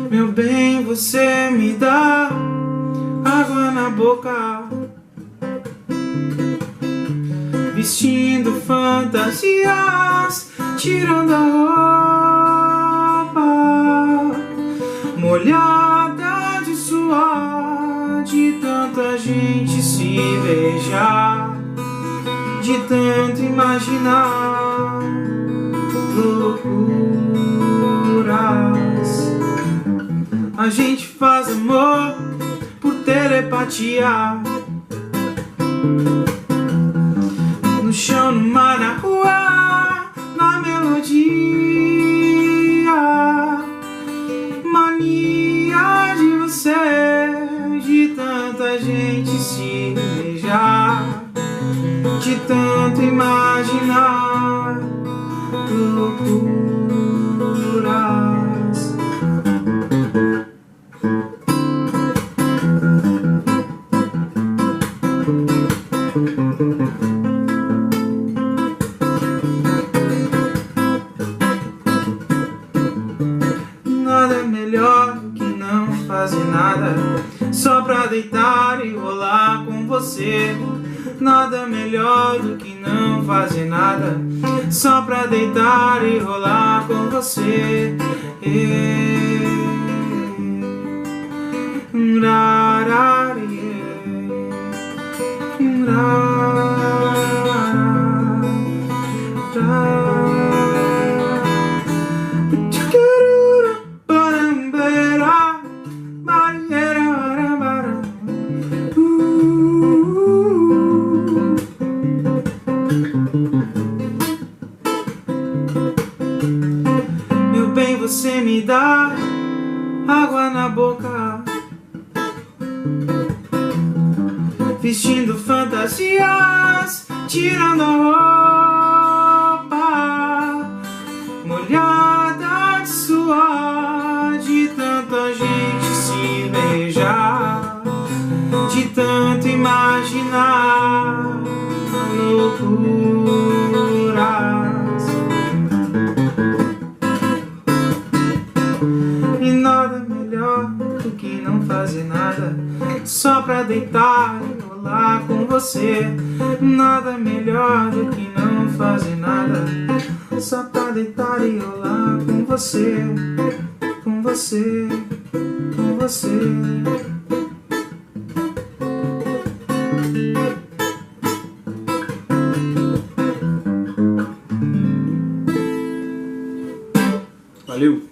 Meu bem, você me dá água na boca, vestindo fantasias, tirando a roupa molhada de suor, de tanta gente se beijar, de tanto imaginar loucuras. A gente faz amor por telepatia, no chão, no mar, na rua, na melodia. Mania de você, de tanta gente se beijar, de tanto imaginar loucuras. Nada é melhor do que não fazer nada, só pra deitar e rolar com você. Nada é melhor do que não fazer nada, só pra deitar e rolar com você. Meu bem, você me dá água na boca, vestindo fantasias, tirando a roupa molhada de suor, de tanta gente se beijar, de tanto imaginar loucuras. E nada melhor do que não fazer nada, só pra deitar e rolar com você. Nada melhor do que não fazer nada, só pra deitar e rolar com você, com você, com você. Valeu!